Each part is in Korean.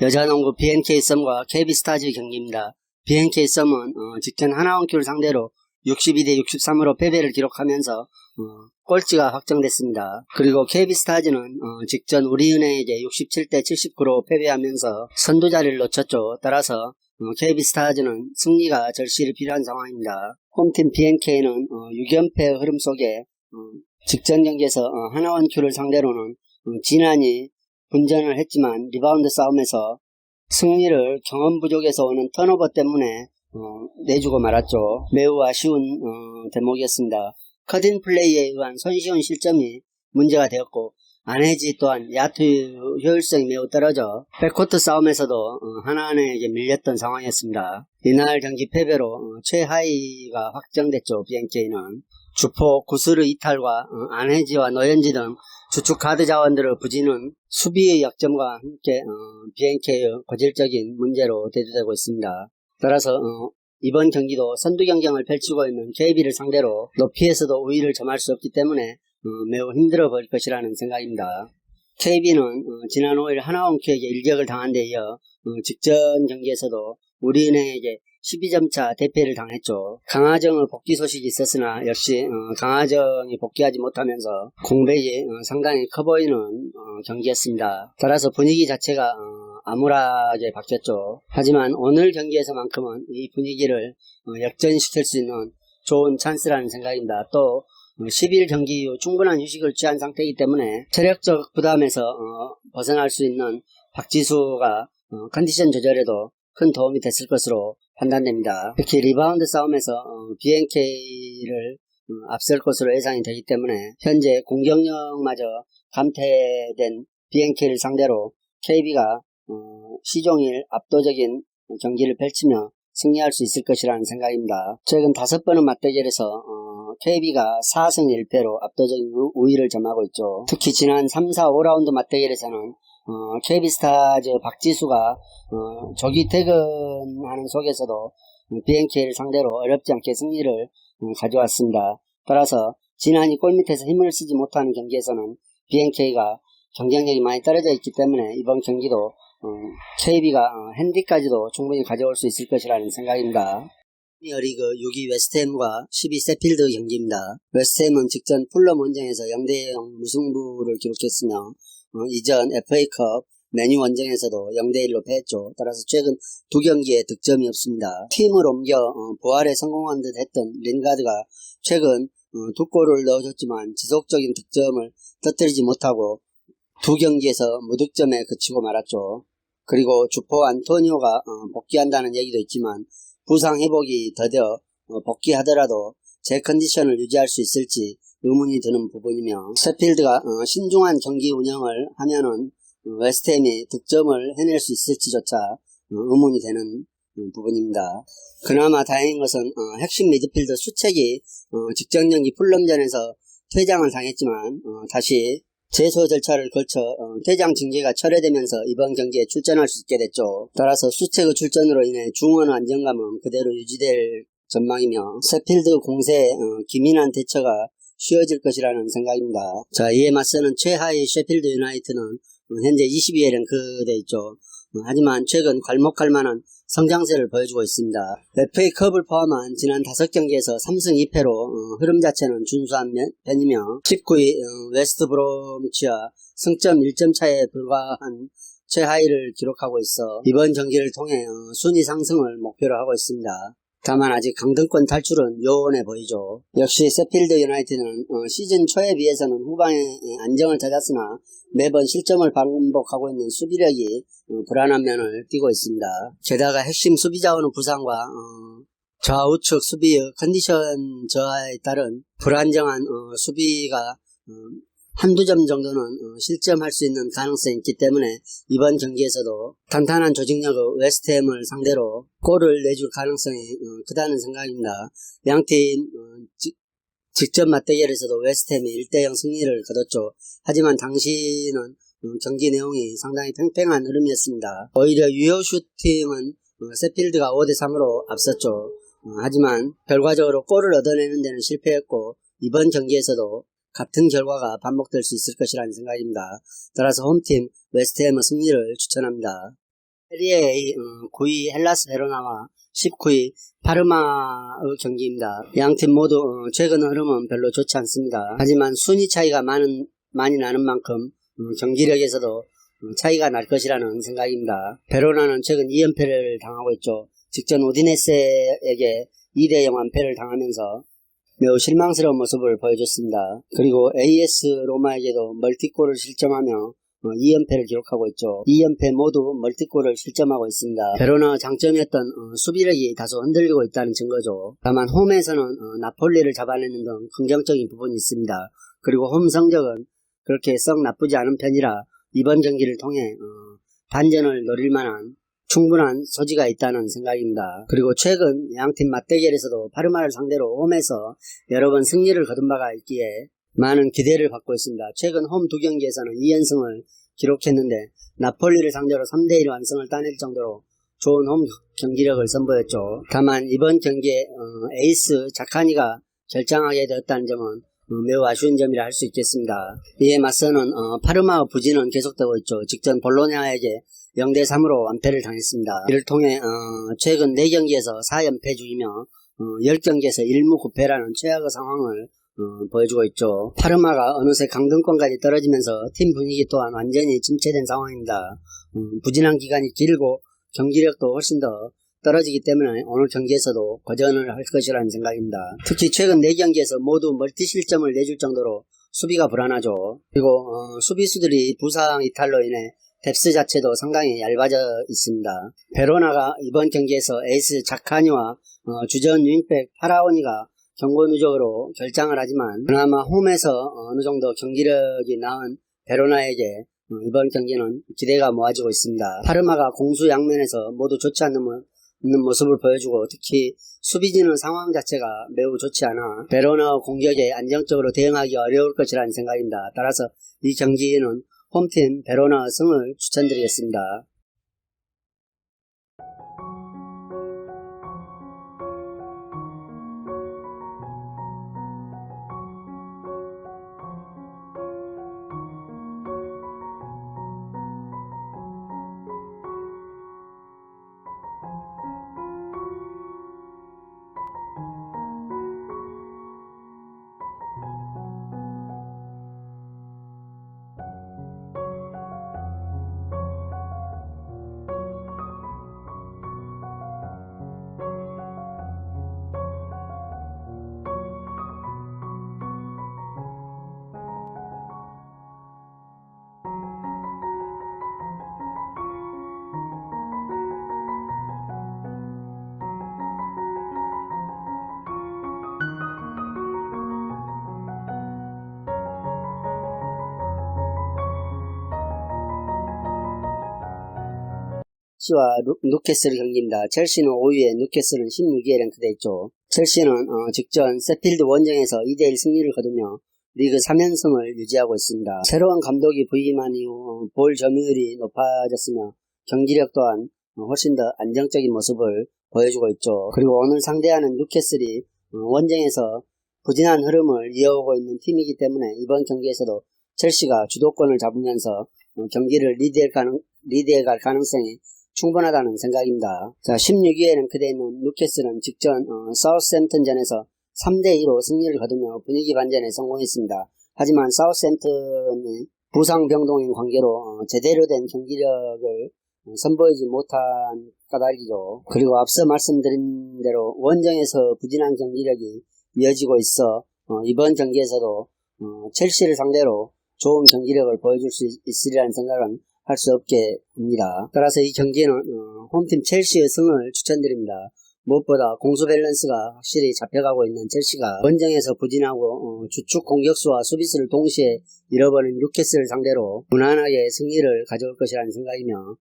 여자농구 BNK 썸과 KB스타즈 경기입니다. BNK 썸은 직전 하나원큐를 상대로 62대 63으로 패배를 기록하면서 꼴찌가 확정됐습니다. 그리고 KB스타즈는 직전 우리은행에게 67대 79로 패배하면서 선두 자리를 놓쳤죠. 따라서 KB스타즈는 승리가 절실히 필요한 상황입니다. 홈팀 BNK는 6연패의 흐름 속에 직전 경기에서 하나원큐를 상대로는 지난이 분전을 했지만 리바운드 싸움에서 승리를 경험 부족에서 오는 턴오버 때문에 내주고 말았죠. 매우 아쉬운 대목이었습니다. 컷인 플레이에 의한 손쉬운 실점이 문제가 되었고 안혜지 또한 야투 효율성이 매우 떨어져 백코트 싸움에서도 하나은행에게 밀렸던 상황이었습니다. 이날 경기 패배로 최하위가 확정됐죠. BNK는 주포 구스르 이탈과 안혜지와 노현지 등 주축 가드 자원들의 부진은 수비의 약점과 함께 BNK의 고질적인 문제로 대두되고 있습니다. 따라서 이번 경기도 선두 경쟁을 펼치고 있는 KB를 상대로 높이에서도 우위를 점할 수 없기 때문에 매우 힘들어 보일 것이라는 생각입니다. KB는 지난 5일 하나원큐에게 일격을 당한 데 이어 직전 경기에서도 우리은행에게 12점차 대패를 당했죠. 강하정의 복귀 소식이 있었으나 역시 강하정이 복귀하지 못하면서 공백이 상당히 커 보이는 경기였습니다. 따라서 분위기 자체가 암울하게 바뀌었죠. 하지만 오늘 경기에서만큼은 이 분위기를 역전시킬 수 있는 좋은 찬스라는 생각입니다. 또 10일 경기 이후 충분한 휴식을 취한 상태이기 때문에 체력적 부담에서 벗어날 수 있는 박지수가 컨디션 조절에도 큰 도움이 됐을 것으로 판단됩니다. 특히 리바운드 싸움에서 BNK를 앞설 것으로 예상이 되기 때문에 현재 공격력마저 감퇴된 BNK를 상대로 KB가 시종일 압도적인 경기를 펼치며 승리할 수 있을 것이라는 생각입니다. 최근 5번의 맞대결에서 KB가 4승 1패로 압도적인 우위를 점하고 있죠. 특히 지난 3, 4, 5라운드 맞대결에서는 KB스타즈 박지수가 조기 퇴근하는 속에서도 BNK를 상대로 어렵지 않게 승리를 가져왔습니다. 따라서 지난이 골밑에서 힘을 쓰지 못하는 경기에서는 BNK가 경쟁력이 많이 떨어져 있기 때문에 이번 경기도 KB가 핸디까지도 충분히 가져올 수 있을 것이라는 생각입니다. 프리미어리그 6위 웨스트햄과 12위 세필드 경기입니다. 웨스트햄은 직전 풀럼 원정에서 0대0 무승부를 기록했으며 이전 FA컵 메뉴 원정에서도 0대1로 패했죠. 따라서 최근 두 경기에 득점이 없습니다. 팀을 옮겨 부활에 성공한 듯 했던 린가드가 최근 두 골을 넣어줬지만 지속적인 득점을 터뜨리지 못하고 두 경기에서 무득점에 그치고 말았죠. 그리고 주포 안토니오가 복귀한다는 얘기도 있지만 부상 회복이 더뎌 복귀하더라도 제 컨디션을 유지할 수 있을지 의문이 드는 부분이며 세필드가 신중한 경기 운영을 하면은 웨스트햄이 득점을 해낼 수 있을지조차 의문이 되는 부분입니다. 그나마 다행인 것은 핵심 미드필더 수책이 직전 경기 풀럼전에서 퇴장을 당했지만 다시 제소 절차를 거쳐 퇴장 징계가 철회되면서 이번 경기에 출전할 수 있게 됐죠. 따라서 수책의 출전으로 인해 중원의 안정감은 그대로 유지될 전망이며 세필드 공세에 기민한 대처가 쉬워질 것이라는 생각입니다. 자, 이에 맞서는 최하위 셰필드 유나이트는 현재 22위에 랭크되어 있죠. 하지만 최근 괄목할 만한 성장세를 보여주고 있습니다. FA컵을 포함한 지난 5경기에서 3승 2패로 흐름 자체는 준수한 편이며 19위 웨스트브로미치와 승점 1점 차에 불과한 최하위를 기록하고 있어 이번 경기를 통해 순위 상승을 목표로 하고 있습니다. 다만 아직 강등권 탈출은 요원해 보이죠. 역시 세필드 유나이티드는 시즌 초에 비해서는 후반에 안정을 찾았으나 매번 실점을 반복하고 있는 수비력이 불안한 면을 띠고 있습니다. 게다가 핵심 수비 자원의 부상과 좌우측 수비의 컨디션 저하에 따른 불안정한 수비가 한두 점 정도는 실점할 수 있는 가능성이 있기 때문에 이번 경기에서도 탄탄한 조직력의 웨스트햄을 상대로 골을 내줄 가능성이 크다는 생각입니다. 양팀 직접 맞대결에서도 웨스트햄이 1대0 승리를 거뒀죠. 하지만 당시는 경기 내용이 상당히 팽팽한 흐름이었습니다. 오히려 유효슛 팀은 세필드가 5대3으로 앞섰죠. 하지만 결과적으로 골을 얻어내는 데는 실패했고 이번 경기에서도 같은 결과가 반복될 수 있을 것이라는 생각입니다. 따라서 홈팀 웨스트햄의 승리를 추천합니다. 세리에 A 9위 헬라스 베로나와 19위 파르마의 경기입니다. 양팀 모두 최근 흐름은 별로 좋지 않습니다. 하지만 순위 차이가 많이 나는 만큼 경기력에서도 차이가 날 것이라는 생각입니다. 베로나는 최근 2연패를 당하고 있죠. 직전 우디네세에게 2대0 완패를 당하면서 매우 실망스러운 모습을 보여줬습니다. 그리고 AS 로마에게도 멀티골을 실점하며 2연패를 기록하고 있죠. 2연패 모두 멀티골을 실점하고 있습니다. 베로나의 장점이었던 수비력이 다소 흔들리고 있다는 증거죠. 다만 홈에서는 나폴리를 잡아내는 등 긍정적인 부분이 있습니다. 그리고 홈 성적은 그렇게 썩 나쁘지 않은 편이라 이번 경기를 통해 반전을 노릴 만한 충분한 소지가 있다는 생각입니다. 그리고 최근 양팀 맞대결에서도 파르마를 상대로 홈에서 여러 번 승리를 거둔 바가 있기에 많은 기대를 받고 있습니다. 최근 홈 두 경기에서는 2연승을 기록했는데 나폴리를 상대로 3대1 완승을 따낼 정도로 좋은 홈 경기력을 선보였죠. 다만 이번 경기에 에이스 자카니가 결장하게 되었다는 점은 매우 아쉬운 점이라 할 수 있겠습니다. 이에 맞서는 파르마의 부진은 계속되고 있죠. 직전 볼로냐에게 0대3으로 완패를 당했습니다. 이를 통해 최근 4경기에서 4연패 중이며 10경기에서 1무 9패라는 최악의 상황을 보여주고 있죠. 파르마가 어느새 강등권까지 떨어지면서 팀 분위기 또한 완전히 침체된 상황입니다. 부진한 기간이 길고 경기력도 훨씬 더 떨어지기 때문에 오늘 경기에서도 고전을 할 것이라는 생각입니다. 특히 최근 4경기에서 모두 멀티 실점을 내줄 정도로 수비가 불안하죠. 그리고 수비수들이 부상 이탈로 인해 뎁스 자체도 상당히 얇아져 있습니다. 베로나가 이번 경기에서 에이스 자카니와 주전 윙백 파라오니가 경고 누적으로 결장을 하지만 그나마 홈에서 어느 정도 경기력이 나은 베로나에게 이번 경기는 기대가 모아지고 있습니다. 파르마가 공수 양면에서 모두 좋지 않는 모습을 보여주고 특히 수비진의 상황 자체가 매우 좋지 않아 베로나 공격에 안정적으로 대응하기 어려울 것이라는 생각입니다. 따라서 이 경기는 홈팀 베로나 승을 추천드리겠습니다. 첼시와 뉴캐슬 경기입니다. 첼시는 5위에 뉴캐슬은 16위에 랭크되어 있죠. 첼시는 직전 세필드 원정에서 2대1 승리를 거두며 리그 3연승을 유지하고 있습니다. 새로운 감독이 부임한 이후 볼 점유율이 높아졌으며 경기력 또한 훨씬 더 안정적인 모습을 보여주고 있죠. 그리고 오늘 상대하는 뉴캐슬이 원정에서 부진한 흐름을 이어오고 있는 팀이기 때문에 이번 경기에서도 첼시가 주도권을 잡으면서 경기를 리드해갈 가능성이 충분하다는 생각입니다. 자, 16위에 랭크되어 있는 뉴캐슬은 직전 사우스햄튼전에서 3대2로 승리를 거두며 분위기 반전에 성공했습니다. 하지만 사우스햄튼이 부상 병동인 관계로 제대로 된 경기력을 선보이지 못한 까닭이죠. 그리고 앞서 말씀드린 대로 원정에서 부진한 경기력이 이어지고 있어 이번 경기에서도 첼시를 상대로 좋은 경기력을 보여줄 수 있으리라는 생각은 할 수 없게 합니다. 따라서 이 경기는 홈팀 첼시의 승을 추천드립니다. 무엇보다 공수 밸런스가 확실히 잡혀가고 있는 첼시가 원정에서 부진하고 주축 공격수와 수비수를 동시에 잃어버린 뉴캐슬을 상대로 무난하게 승리를 가져올 것이라는 생각이며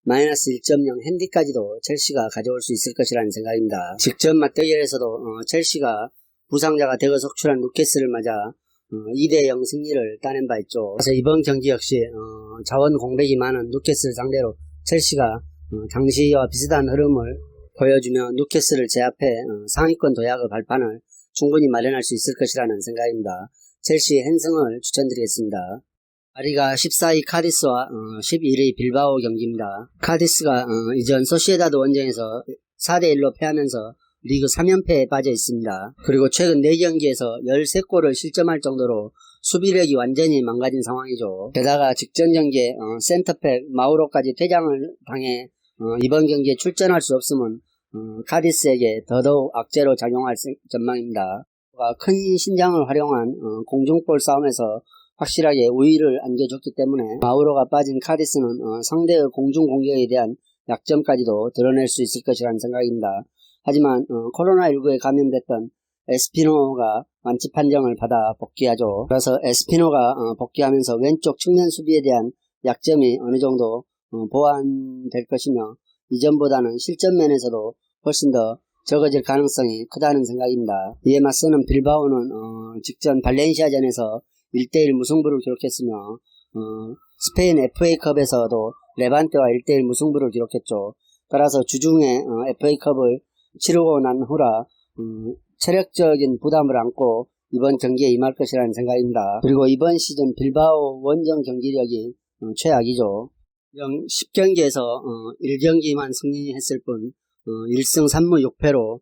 마이너스 1.0 핸디까지도 첼시가 가져올 수 있을 것이라는 생각입니다. 직전 맞대결에서도 첼시가 부상자가 대거 속출한 뉴캐슬을 맞아 2대0 승리를 따낸 바 있죠. 그래서 이번 경기 역시 자원 공백이 많은 뉴캐슬 상대로 첼시가 당시와 비슷한 흐름을 보여주며 뉴캐슬을 제압해 상위권 도약의 발판을 충분히 마련할 수 있을 것이라는 생각입니다. 첼시 한 승을 추천드리겠습니다. 파리가 14위 카디스와 11위 빌바오 경기입니다. 카디스가 이전 소시에다드 원정에서 4대1로 패하면서 리그 3연패에 빠져 있습니다. 그리고 최근 4경기에서 13골을 실점할 정도로 수비력이 완전히 망가진 상황이죠. 게다가 직전 경기에 센터백 마우로까지 퇴장을 당해 이번 경기에 출전할 수 없으면 카디스에게 더더욱 악재로 작용할 전망입니다. 큰 신장을 활용한 공중볼 싸움에서 확실하게 우위를 안겨줬기 때문에 마우로가 빠진 카디스는 상대의 공중 공격에 대한 약점까지도 드러낼 수 있을 것이라는 생각입니다. 하지만 코로나19에 감염됐던 에스피노가 완치 판정을 받아 복귀하죠. 그래서 에스피노가 복귀하면서 왼쪽 측면 수비에 대한 약점이 어느 정도 보완될 것이며 이전보다는 실점 면에서도 훨씬 더 적어질 가능성이 크다는 생각입니다. 이에 맞서는 빌바오는 직전 발렌시아전에서 1대1 무승부를 기록했으며 스페인 FA컵에서도 레반테와 1대1 무승부를 기록했죠. 따라서 주중에 FA컵을 치르고 난 후라 체력적인 부담을 안고 이번 경기에 임할 것이라는 생각입니다. 그리고 이번 시즌 빌바오 원정 경기력이 최악이죠. 10경기에서 1경기만 승리했을 뿐 1승 3무 6패로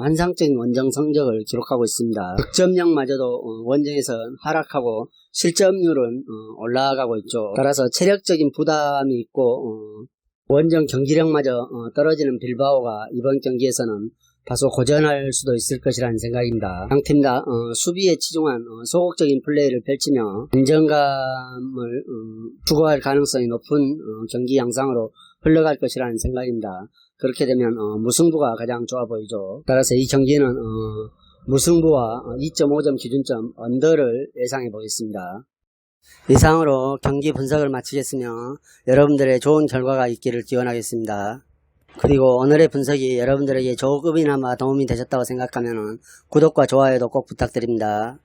환상적인 원정 성적을 기록하고 있습니다. 득점력마저도 원정에서 하락하고 실점률은 올라가고 있죠. 따라서 체력적인 부담이 있고 원정 경기력마저 떨어지는 빌바오가 이번 경기에서는 다소 고전할 수도 있을 것이라는 생각입니다. 양 팀 다 수비에 치중한 소극적인 플레이를 펼치며 안정감을 추구할 가능성이 높은 경기 양상으로 흘러갈 것이라는 생각입니다. 그렇게 되면 무승부가 가장 좋아 보이죠. 따라서 이 경기는 무승부와 2.5점 기준점 언더를 예상해 보겠습니다. 이상으로 경기 분석을 마치겠으며 여러분들의 좋은 결과가 있기를 기원하겠습니다. 그리고 오늘의 분석이 여러분들에게 조금이나마 도움이 되셨다고 생각하면 구독과 좋아요도 꼭 부탁드립니다.